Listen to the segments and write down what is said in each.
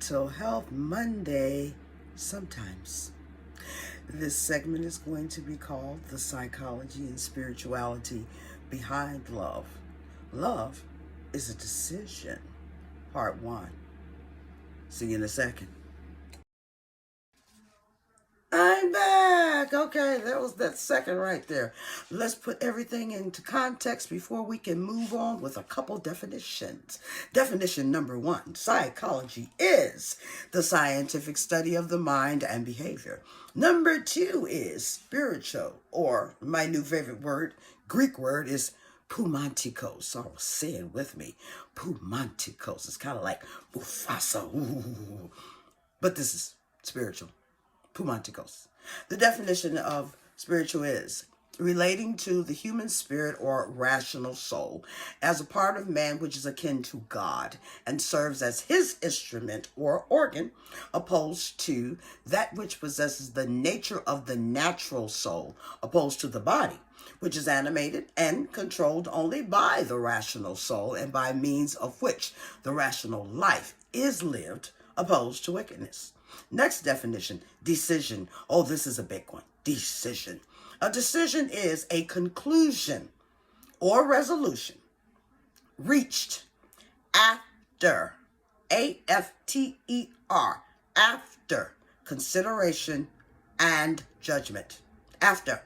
Mental Health Monday sometimes. This segment is going to be called The Psychology and Spirituality Behind Love. Love is a decision. Part 1. See you in a second. I'm back. Okay, that was that second right there. Let's put everything into context before we can move on with a couple definitions. Definition number 1, psychology is the scientific study of the mind and behavior. Number 2 is spiritual, or my new favorite word, Greek word, is pumantikos. So say it with me. Pumantikos. It's kind of like Mufasa. Ooh. But this is spiritual. Pumantikos. The definition of spiritual is relating to the human spirit or rational soul as a part of man which is akin to God and serves as his instrument or organ, opposed to that which possesses the nature of the natural soul, opposed to the body, which is animated and controlled only by the rational soul and by means of which the rational life is lived, opposed to wickedness. Next definition, decision. Oh, this is a big one. Decision. A decision is a conclusion or resolution reached after, A-F-T-E-R, after consideration and judgment. After.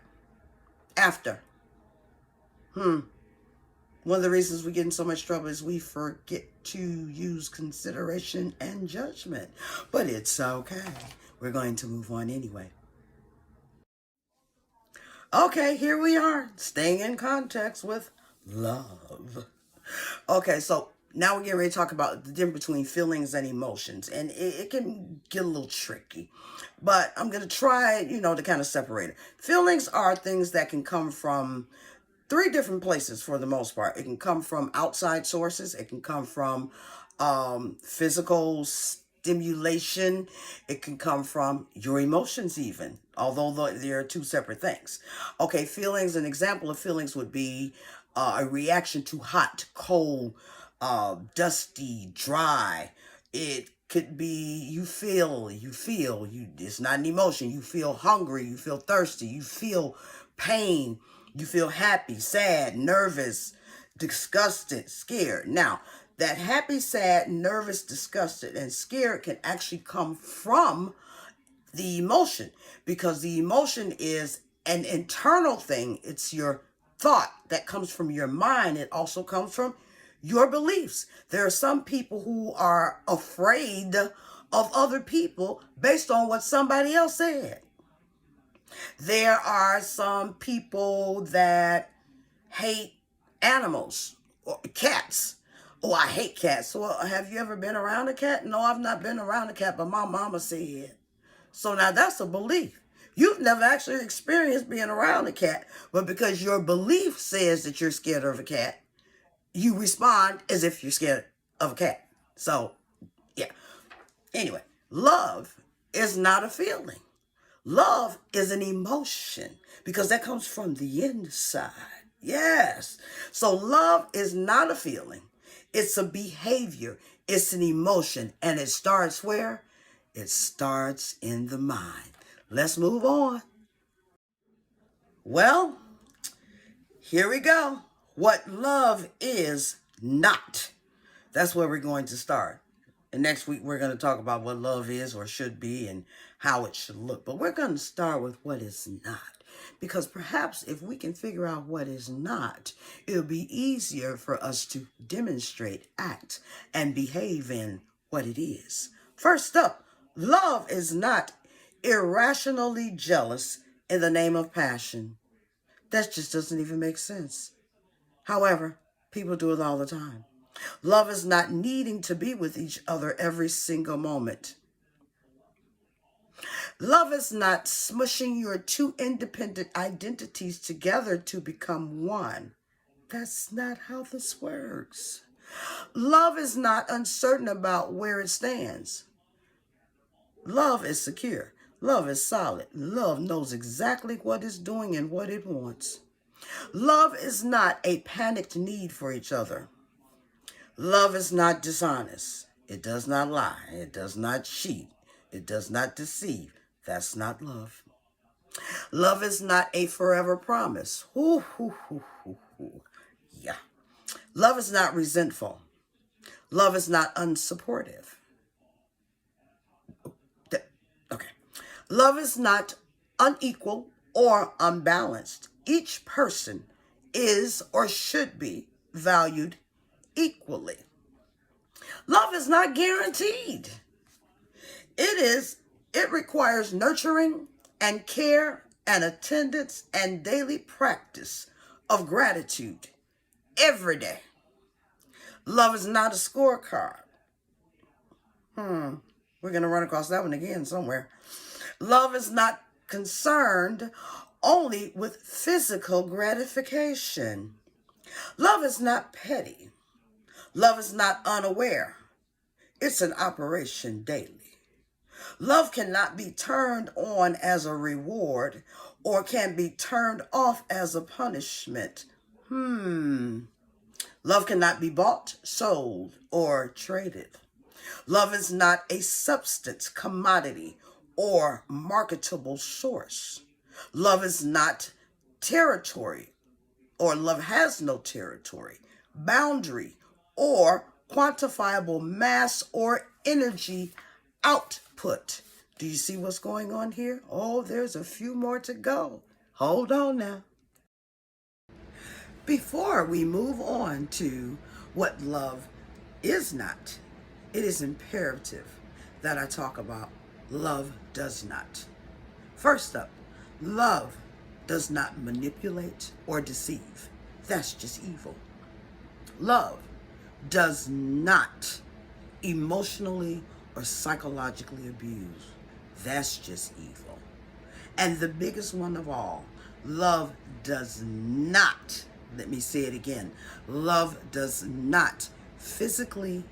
One of the reasons we get in so much trouble is we forget to use consideration and judgment. But it's okay. We're going to move on anyway. Okay, here we are, staying in context with love. Okay, so now we're getting ready to talk about the difference between feelings and emotions. And it can get a little tricky. But I'm going to try, to kind of separate it. Feelings are things that can come from 3 different places for the most part. It can come from outside sources. It can come from physical stimulation. It can come from your emotions even, although they are 2 separate things. Okay, feelings, an example of feelings would be a reaction to hot, cold, dusty, dry. It could be you feel, it's not an emotion. You feel hungry, you feel thirsty, you feel pain. You feel happy, sad, nervous, disgusted, scared. Now, that happy, sad, nervous, disgusted, and scared can actually come from the emotion, because the emotion is an internal thing. It's your thought that comes from your mind. It also comes from your beliefs. There are some people who are afraid of other people based on what somebody else said. There are some people that hate animals, or cats. Oh, I hate cats. Well, have you ever been around a cat? No, I've not been around a cat, but my mama said. So now that's a belief. You've never actually experienced being around a cat, but because your belief says that you're scared of a cat, you respond as if you're scared of a cat. So, yeah. Anyway, love is not a feeling. Love is an emotion, because that comes from the inside. Yes. So love is not a feeling. It's a behavior. It's an emotion. And it starts where? It starts in the mind. Let's move on. Well, here we go. What love is not. That's where we're going to start. And next week, we're going to talk about what love is or should be and how it should look. But we're going to start with what is not. Because perhaps if we can figure out what is not, it'll be easier for us to demonstrate, act, and behave in what it is. First up, love is not irrationally jealous in the name of passion. That just doesn't even make sense. However, people do it all the time. Love is not needing to be with each other every single moment. Love is not smushing your 2 independent identities together to become one. That's not how this works. Love is not uncertain about where it stands. Love is secure. Love is solid. Love knows exactly what it's doing and what it wants. Love is not a panicked need for each other. Love is not dishonest. It does not lie. It does not cheat. It does not deceive. That's not love. Love is not a forever promise. Yeah. Love is not resentful. Love is not unsupportive. Okay. Love is not unequal or unbalanced. Each person is or should be valued equally. Love is not guaranteed. It requires nurturing and care and attendance and daily practice of gratitude every day. Love is not a scorecard. We're going to run across that one again somewhere. Love is not concerned only with physical gratification. Love is not petty. Love is not unaware. It's an operation daily. Love cannot be turned on as a reward or can be turned off as a punishment. Love cannot be bought, sold, or traded. Love is not a substance, commodity, or marketable source. Love is not territory, or love has no territory, boundary, or quantifiable mass or energy output. Do you see what's going on here? Oh, there's a few more to go. Hold on now. Before we move on to what love is not, it is imperative that I talk about love does not. First up, love does not manipulate or deceive. That's just evil. Love does not emotionally or psychologically abuse. That's just evil. And the biggest one of all, love does not, let me say it again, love does not physically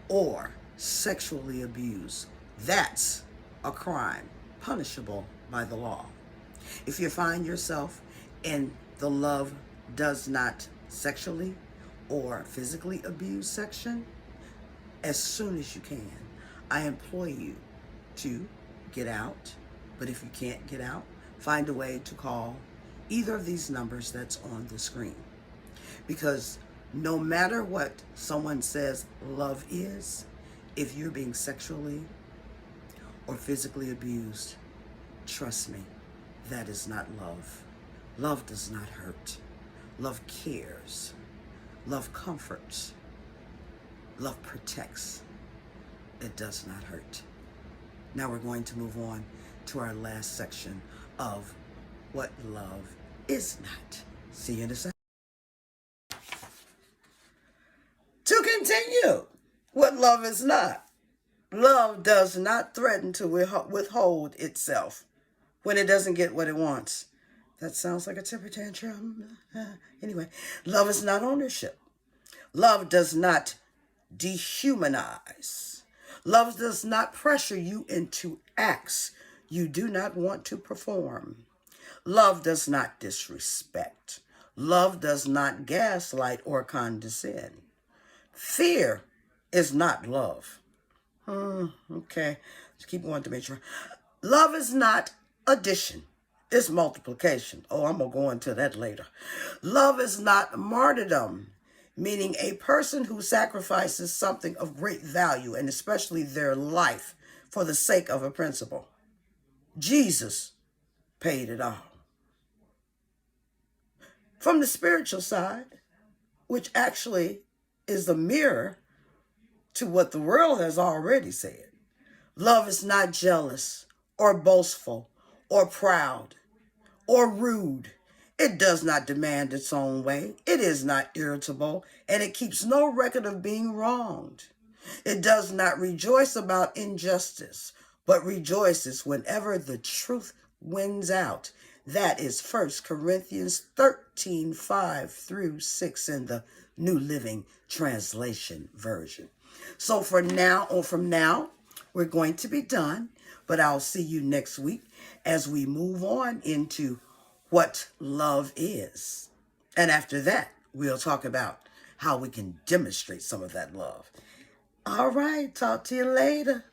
or sexually abuse. That's a crime punishable by the law. If you find yourself in the love does not sexually or physically abuse section, as soon as you can, I implore you to get out. But if you can't get out, find a way to call either of these numbers that's on the screen. Because no matter what someone says love is, if you're being sexually or physically abused, trust me, that is not love. Love does not hurt. Love cares. Love comforts. Love protects. It does not hurt. Now we're going to move on to our last section of what love is not. See you in a second. To continue, what love is not. Love does not threaten to withhold itself when it doesn't get what it wants. That sounds like a temper tantrum. Anyway, love is not ownership. Love does not dehumanize. Love does not pressure you into acts you do not want to perform. Love does not disrespect. Love does not gaslight or condescend. Fear is not love. Okay, let's keep going to make sure. Love is not addition. It's multiplication. Oh, I'm going to go into that later. Love is not martyrdom, meaning a person who sacrifices something of great value, and especially their life, for the sake of a principle. Jesus paid it all. From the spiritual side, which actually is the mirror to what the world has already said, love is not jealous or boastful or proud or rude. It does not demand its own way. It is not irritable, and it keeps no record of being wronged. It does not rejoice about injustice, but rejoices whenever the truth wins out. That is 1 Corinthians 13, 5 through 6 in the New Living Translation version. So from now, we're going to be done, but I'll see you next week as we move on into what love is. And after that, we'll talk about how we can demonstrate some of that love. All right. Talk to you later.